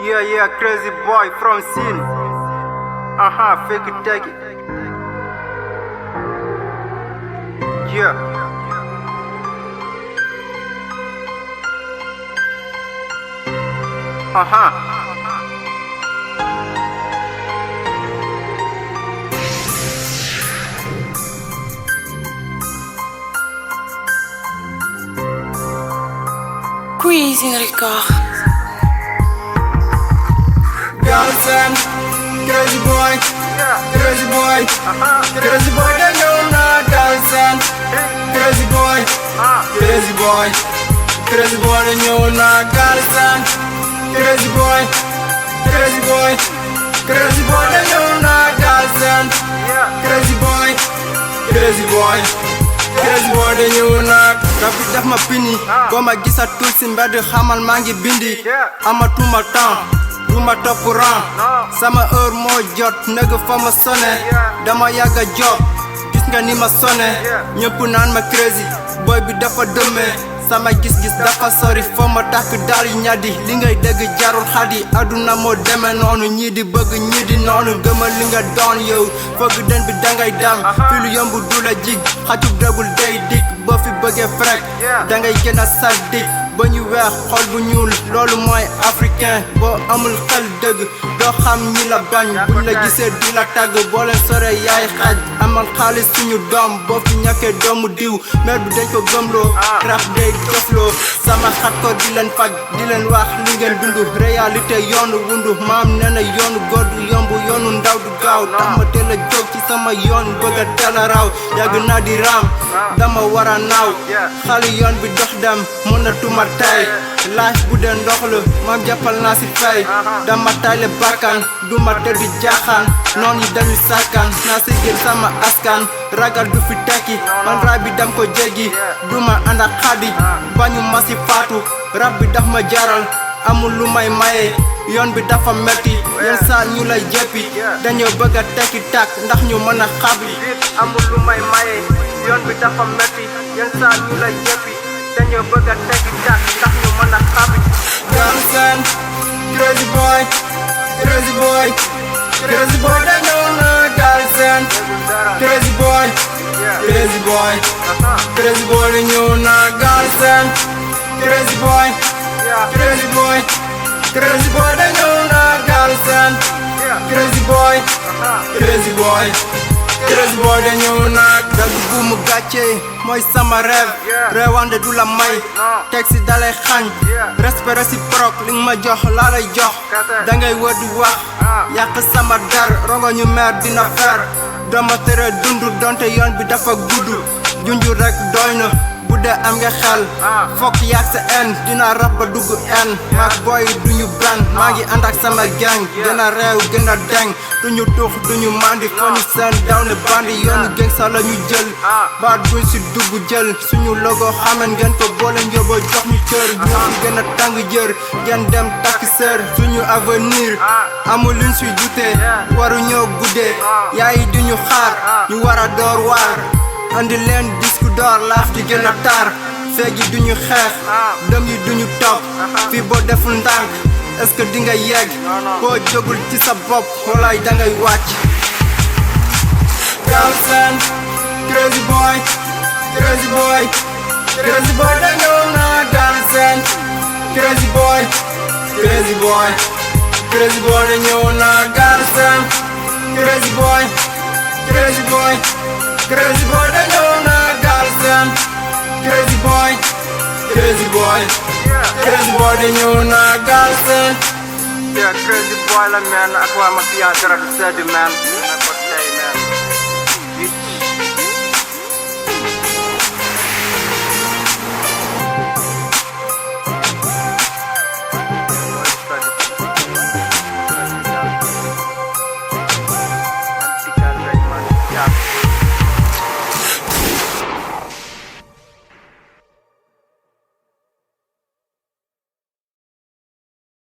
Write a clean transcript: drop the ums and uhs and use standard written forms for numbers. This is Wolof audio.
Yeah, crazy boy from Cuisine. Fake it, take it. Yeah. Cuisine record. Galsen, crazy boy, crazy boy, crazy boy, they know not Galsen, crazy boy, crazy boy, crazy boy, they know not Galsen, crazy boy, crazy boy, crazy boy, they know not Galsen, crazy boy, crazy boy. Crazy boy de ñëw nak rabi def ma pini boo ma gisatul si mbedd xamal maa ngi bindi amatuma temps du ma topp ran sama heure moo jot nëgg fa ma sone dama yàgga job gis nga ni ma sone ñëpp naan ma crazy boy bi dafa dëmmee sama gis-gis dafa sori foo ma takk daal yi ñaddi li ngay dégg jarul xadi aduna moo deme noonu ñii di bëgg ñii di noonu gëmal li nga doon yow fëgg den bi dangay dam fi lu yomb du la jig xacub dëgul day dik boo fi bëggee frek dangay gën a saddik ba ñu weex xol bu ñuul loolu mooy africain boo amul xel dëgg doo xam ñi la bañ buñ la gisee di la tàgg boo leen sore yaay xaj amal xaalis suñu doom boo fi ñàkkee doomu diw mer bi dañ ko gëmloo rap day dofloo sama xat ko di leen faj di leen wax li ngeen dundu réalité yoonu wundu maam nee na yoonu góor du yomb yoonu ndaw du gaaw tax ma teel a jóg ci sama yoon bëgg a teel a raw yàgg naa di raam dama war a naaw xale yoon bi dox dem mënatuma tay laaj bu dee ndox la maam jàppal naa si fay dama tayle bakkan duma tëdd jaaxaan noon yi dañu sàkkan naa si gën sama askan ragal du fi tekki man rab bi dam ko jéggi duma ànd ak xadi bañu ma si faatu rab bi daf ma jaral amul lu may maye yoon bi dafa metti yenn saa ñu lay jéppi dañoo bëgg a tekki tàkk ndax ñu mën a xabi amul lu may maye yoon bi dafa metti yenn saa ñu lay jéppi dañoo bëgg a tekki tàkk ndax ñu mën a xabi Galsen, crazy boy, crazy boy, crazy boy, dañoo na Galsen, crazy boy, crazy boy, crazy boy, dañoo na Galsen, crazy boy, crazy boy, crazy boy, dañoo na Galsen, crazy boy, crazy boy. Crazy boy dañoo naag dagg bu mu gàcce mooy sama rêve reewande du la may teg si dalay xañ respect réciproque li nga ma jox laa lay jox dangay wër di wax yàq sama dar rongo ñu mer dina fer dama tere dundu donte yoon bi dafa gudd junju rek doy na bu dee am nga xel fokk yàq sa en dina rab ba dugg en maag boy duñu benn maa ngi ànd ak sama gang gën a réew gën a deng duñu tuux duñu mandi fo ñu seen daw ne bandi yoonu geng sa la ñu jël baat buñ si dugg jël suñu logo xamen ngeen ko boole njóoba jox ñu cër ñoo fi gën a tàng jër ngeen dem takk sër suñu avenir amul luñ suy dute waru ñoo guddee yaay duñu xaar ñu war a door waar andi leen disque d'or laaf di gën a tar feegi duñu xeex dëm yi duñu topp fii boo deful ndànk est-ce que di nga yegg boo jógul ci sa bopp walaay dangay wàcc Galsen, crazy boy, crazy boy, crazy boy, dañoo na Galsen, crazy boy, crazy boy, crazy boy, dañoo na Galsen, crazy boy, crazy boy, crazy boy, dañoo na Galsen, crazy boy, crazy boy, crazy boy, dañoo na Galsen. Yeah, crazy boy la man ak waa mafia dara du sedd man